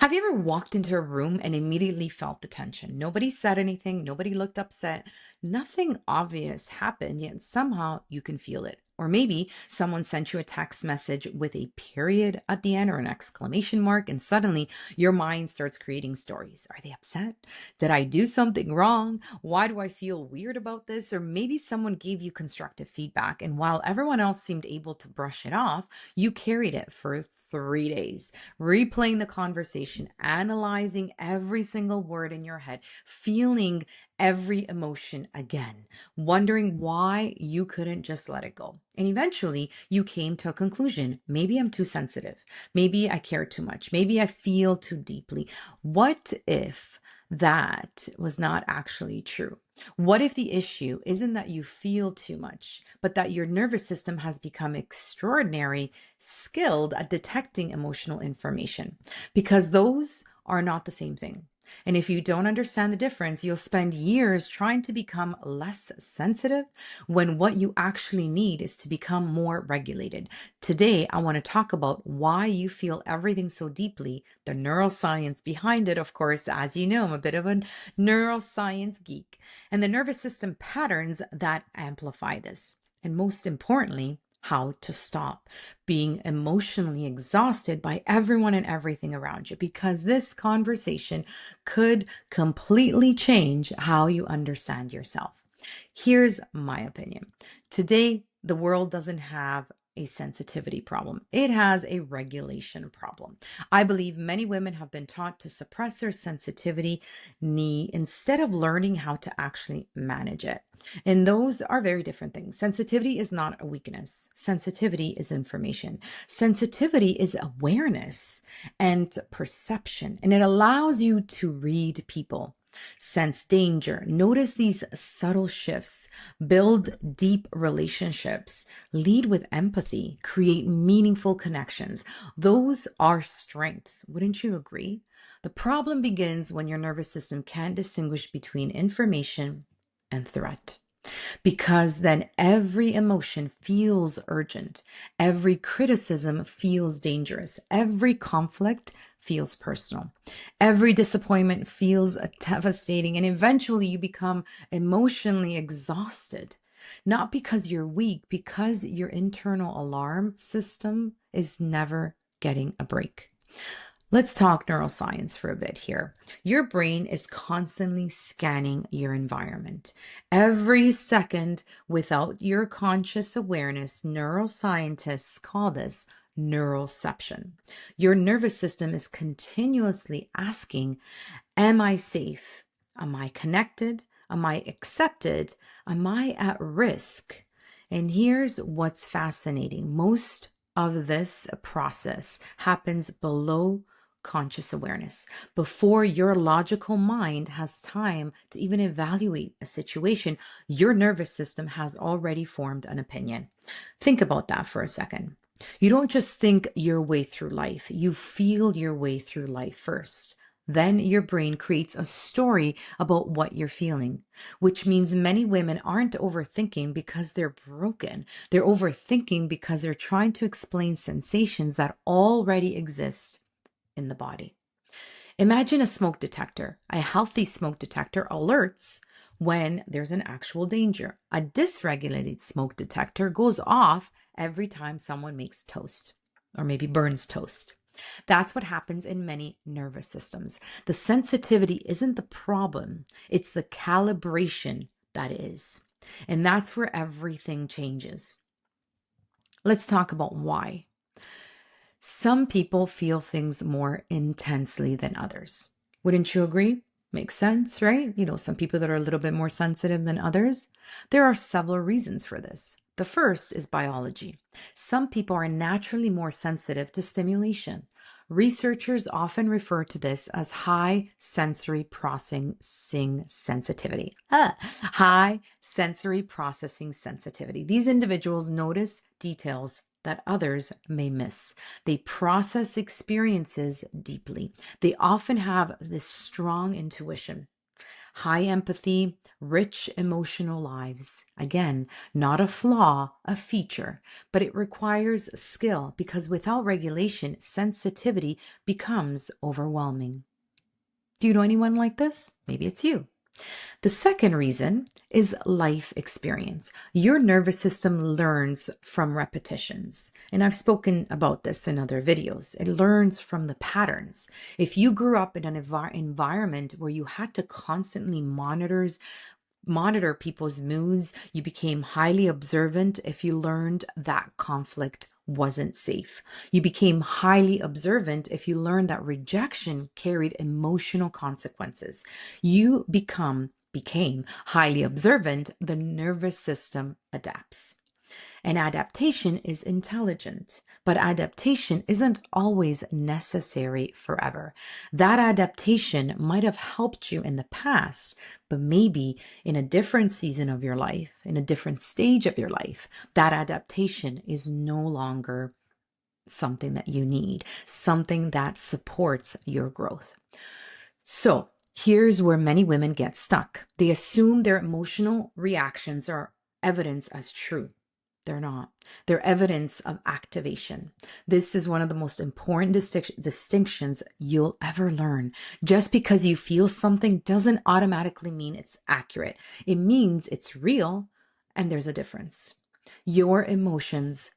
Have you ever walked into a room and immediately felt the tension? Nobody said anything, nobody looked upset, nothing obvious happened, yet somehow you can feel it. Or maybe someone sent you a text message with a period at the end or an exclamation mark, and suddenly your mind starts creating stories. Are they upset? Did I do something wrong? Why do I feel weird about this? Or maybe someone gave you constructive feedback, and while everyone else seemed able to brush it off, you carried it for 3 days replaying the conversation, analyzing every single word in your head, feeling every emotion again, wondering why you couldn't just let it go. And eventually you came to a conclusion. Maybe I'm too sensitive. Maybe I care too much. Maybe I feel too deeply. What if that was not actually true? What if the issue isn't that you feel too much, but that your nervous system has become extraordinary skilled at detecting emotional information? Because those are not the same thing. And if you don't understand the difference, you'll spend years trying to become less sensitive when what you actually need is to become more regulated. Today, I want to talk about why you feel everything so deeply, the neuroscience behind it. Of course, as you know, I'm a bit of a neuroscience geek, and the nervous system patterns that amplify this. And most importantly, how to stop being emotionally exhausted by everyone and everything around you, because this conversation could completely change how you understand yourself. Here's my opinion. Today, the world doesn't have a sensitivity problem. It has a regulation problem. I believe many women have been taught to suppress their sensitivity instead of learning how to actually manage it. And those are very different things. Sensitivity is not a weakness. Sensitivity is information. Sensitivity is awareness and perception, and it allows you to read people, sense danger, notice these subtle shifts, build deep relationships, lead with empathy, create meaningful connections. Those are strengths. Wouldn't you agree? The problem begins when your nervous system can't distinguish between information and threat. Because then every emotion feels urgent, every criticism feels dangerous, every conflict feels personal, every disappointment feels devastating, and eventually you become emotionally exhausted. Not because you're weak, because your internal alarm system is never getting a break. Let's talk neuroscience for a bit here. Your brain is constantly scanning your environment. Every second without your conscious awareness, neuroscientists call this neuroception. Your nervous system is continuously asking, am I safe? Am I connected? Am I accepted? Am I at risk? And here's what's fascinating. Most of this process happens below conscious awareness, before your logical mind has time to even evaluate a situation. Your nervous system has already formed an opinion. Think about that for a second. You don't just think your way through life, you feel your way through life first. Then your brain creates a story about what you're feeling, which means many women aren't overthinking because they're broken. They're overthinking because they're trying to explain sensations that already exist in the body. Imagine a smoke detector. A healthy smoke detector alerts when there's an actual danger. A dysregulated smoke detector goes off every time someone makes toast or maybe burns toast. That's what happens in many nervous systems. The sensitivity isn't the problem, it's the calibration that is. And that's where everything changes. Let's talk about why. Some people feel things more intensely than others. Wouldn't you agree? Makes sense, right? Some people that are a little bit more sensitive than others. There are several reasons for this. The first is biology. Some people are naturally more sensitive to stimulation. Researchers often refer to this as high sensory processing sensitivity. High sensory processing sensitivity. These individuals notice details that others may miss. They process experiences deeply. They often have this strong intuition. high empathy, rich emotional lives. Again, not a flaw, a feature, but it requires skill because without regulation, sensitivity becomes overwhelming. Do you know anyone like this? Maybe it's you. The second reason is life experience. Your nervous system learns from repetitions. And I've spoken about this in other videos. It learns from the patterns. If you grew up in an environment where you had to constantly monitor people's moods, you became highly observant if you learned that conflict wasn't safe. You became highly observant if you learned that rejection carried emotional consequences. You became highly observant, the nervous system adapts. And adaptation is intelligent, but adaptation isn't always necessary forever. That adaptation might have helped you in the past, but maybe in a different season of your life, in a different stage of your life, that adaptation is no longer something that you need, something that supports your growth. So here's where many women get stuck. They assume their emotional reactions are evidence as true. They're not. They're evidence of activation. This is one of the most important distinctions you'll ever learn. Just because you feel something doesn't automatically mean it's accurate. It means it's real, and there's a difference. Your emotions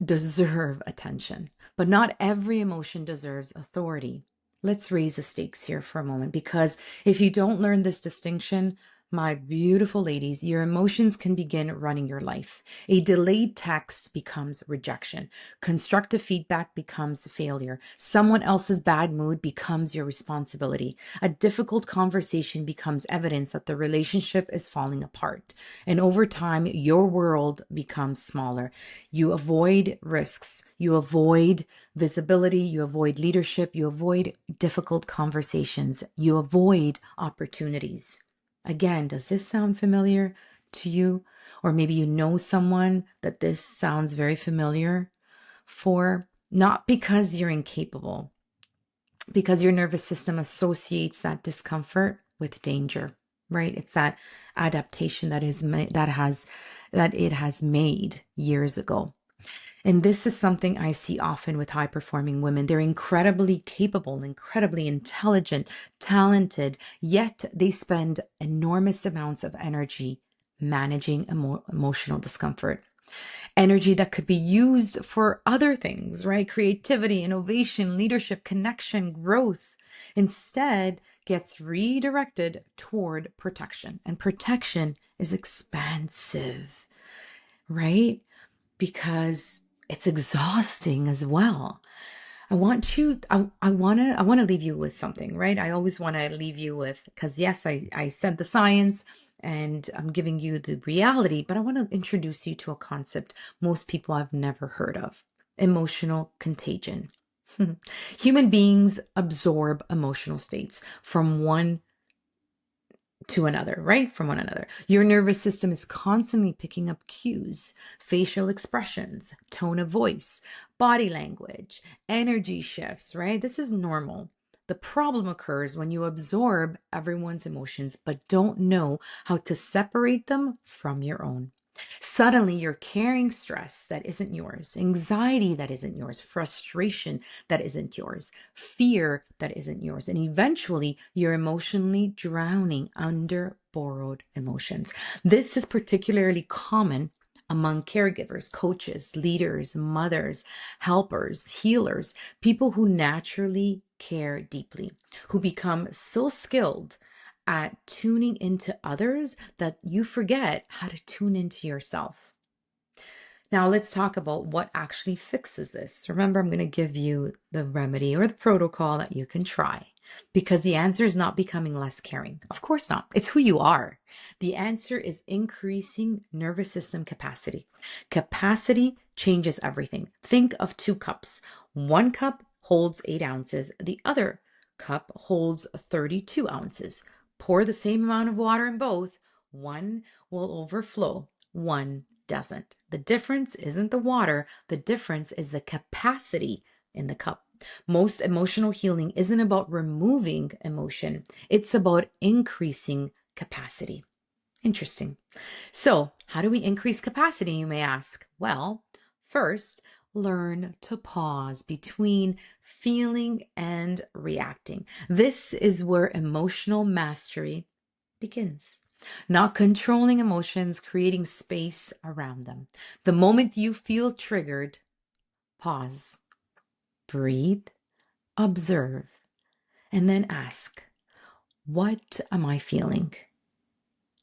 deserve attention, but not every emotion deserves authority. Let's raise the stakes here for a moment, because if you don't learn this distinction, my beautiful ladies, your emotions can begin running your life. A delayed text becomes rejection. Constructive feedback becomes failure. Someone else's bad mood becomes your responsibility. A difficult conversation becomes evidence that the relationship is falling apart. And over time, your world becomes smaller. You avoid risks. You avoid visibility. You avoid leadership. You avoid difficult conversations. You avoid opportunities. Again, does this sound familiar to you? Or maybe you know someone that this sounds very familiar for, not because you're incapable, because your nervous system associates that discomfort with danger, right? It's that adaptation that it has made years ago. And this is something I see often with high performing women. They're incredibly capable, incredibly intelligent, talented, yet they spend enormous amounts of energy managing emotional discomfort. Energy that could be used for other things, right? Creativity, innovation, leadership, connection, growth. Instead, gets redirected toward protection. And protection is expansive, right? Because it's exhausting as well. I want to leave you with something, right? I always want to leave you with, because yes, I said the science and I'm giving you the reality, but I want to introduce you to a concept most people have never heard of: emotional contagion. Human beings absorb emotional states from one to another, right? From one another. Your nervous system is constantly picking up cues, facial expressions, tone of voice, body language, energy shifts, right? This is normal. The problem occurs when you absorb everyone's emotions but don't know how to separate them from your own. Suddenly, you're carrying stress that isn't yours, anxiety that isn't yours, frustration that isn't yours, fear that isn't yours, and eventually you're emotionally drowning under borrowed emotions. This is particularly common among caregivers, coaches, leaders, mothers, helpers, healers, people who naturally care deeply, who become so skilled at tuning into others that you forget how to tune into yourself. Now, let's talk about what actually fixes this. Remember, I'm going to give you the remedy or the protocol that you can try, because the answer is not becoming less caring. Of course not. It's who you are. The answer is increasing nervous system capacity. Capacity changes everything. Think of two cups. One cup holds 8 ounces. The other cup holds 32 ounces. Pour the same amount of water in both. One will overflow. One doesn't. The difference isn't the water. The difference is the capacity in the cup. Most emotional healing isn't about removing emotion, it's about increasing capacity. Interesting. So, how do we increase capacity, you may ask? Well, first, learn to pause between feeling and reacting. This is where emotional mastery begins. Not controlling emotions, creating space around them. The moment you feel triggered, pause, breathe, observe, and then ask, what am I feeling?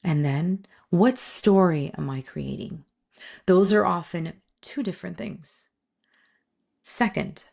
And then, what story am I creating? Those are often two different things. Second,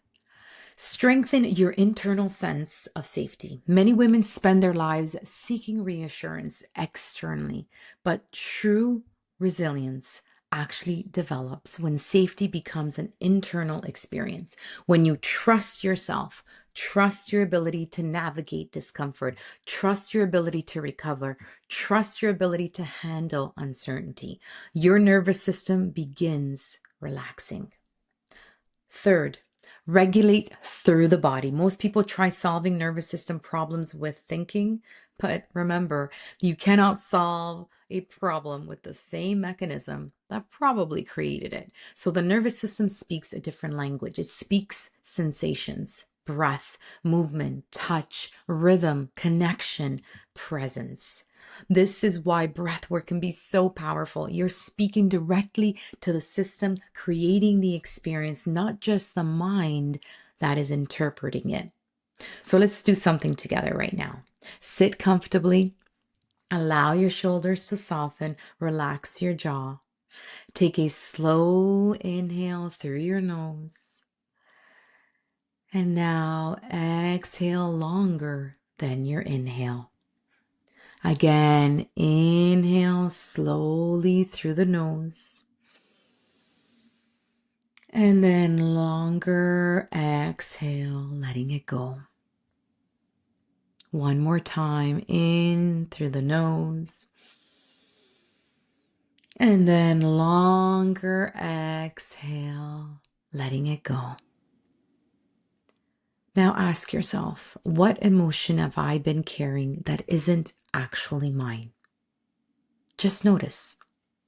strengthen your internal sense of safety. Many women spend their lives seeking reassurance externally, but true resilience actually develops when safety becomes an internal experience. When you trust yourself, trust your ability to navigate discomfort, trust your ability to recover, trust your ability to handle uncertainty, your nervous system begins relaxing. Third, regulate through the body. Most people try solving nervous system problems with thinking, but remember, you cannot solve a problem with the same mechanism that probably created it. So the nervous system speaks a different language. It speaks sensations, breath, movement, touch, rhythm, connection, presence. This is why breath work can be so powerful. You're speaking directly to the system, creating the experience, not just the mind that is interpreting it. So let's do something together right now. Sit comfortably, allow your shoulders to soften, relax your jaw. Take a slow inhale through your nose. And now exhale longer than your inhale. Again, inhale slowly through the nose. And then longer exhale, letting it go. One more time, in through the nose. And then longer exhale, letting it go. Now ask yourself, what emotion have I been carrying that isn't actually mine? Just notice.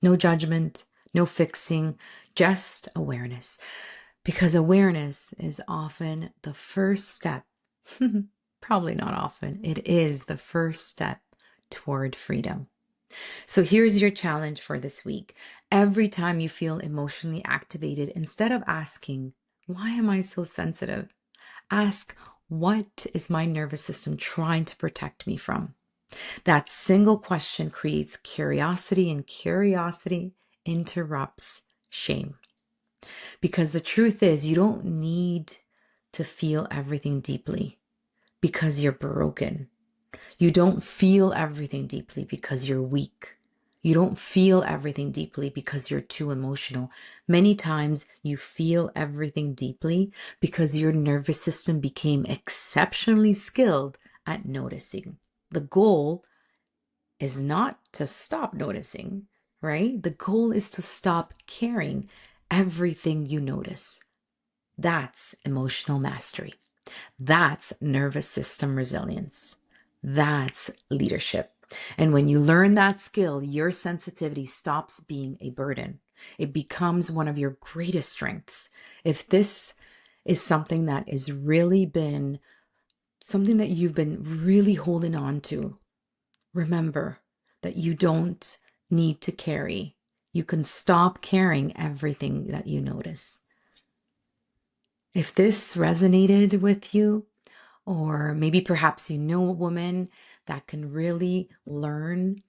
No judgment, no fixing, just awareness. Because awareness is often the first step, probably not often, it is the first step toward freedom. So here's your challenge for this week. Every time you feel emotionally activated, instead of asking, why am I so sensitive? Ask, what is my nervous system trying to protect me from? That single question creates curiosity, and curiosity interrupts shame. Because the truth is, you don't need to feel everything deeply because you're broken. You don't feel everything deeply because you're weak. You don't feel everything deeply because you're too emotional. Many times you feel everything deeply because your nervous system became exceptionally skilled at noticing. The goal is not to stop noticing, right? The goal is to stop caring everything you notice. That's emotional mastery. That's nervous system resilience. That's leadership. And when you learn that skill, your sensitivity stops being a burden. It becomes one of your greatest strengths. If this is something that has really been something that you've been really holding on to, remember that you don't need to carry. You can stop carrying everything that you notice. If this resonated with you, or maybe perhaps you know a woman that can really learn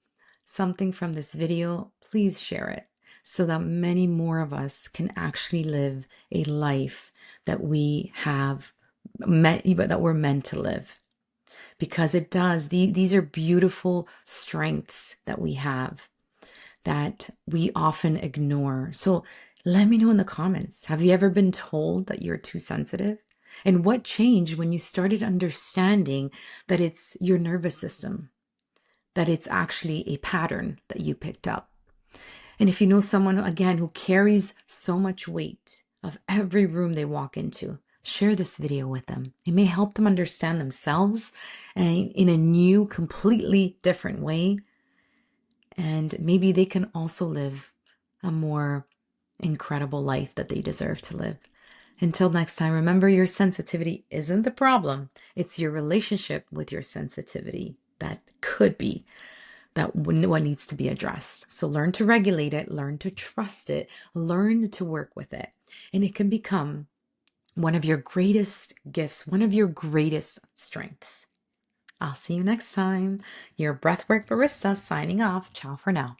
something from this video, please share it so that many more of us can actually live a life that we have that we're meant to live. Because it does. These are beautiful strengths that we have that we often ignore. So let me know in the comments. Have you ever been told that you're too sensitive? And what changed when you started understanding that it's your nervous system, that it's actually a pattern that you picked up? And if you know someone, again, who carries so much weight of every room they walk into, share this video with them. It may help them understand themselves and in a new, completely different way. And maybe they can also live a more incredible life that they deserve to live. Until next time, remember your sensitivity isn't the problem. It's your relationship with your sensitivity that could be what needs to be addressed. So learn to regulate it, learn to trust it, learn to work with it. And it can become one of your greatest gifts, one of your greatest strengths. I'll see you next time. Your Breathwork Barista signing off. Ciao for now.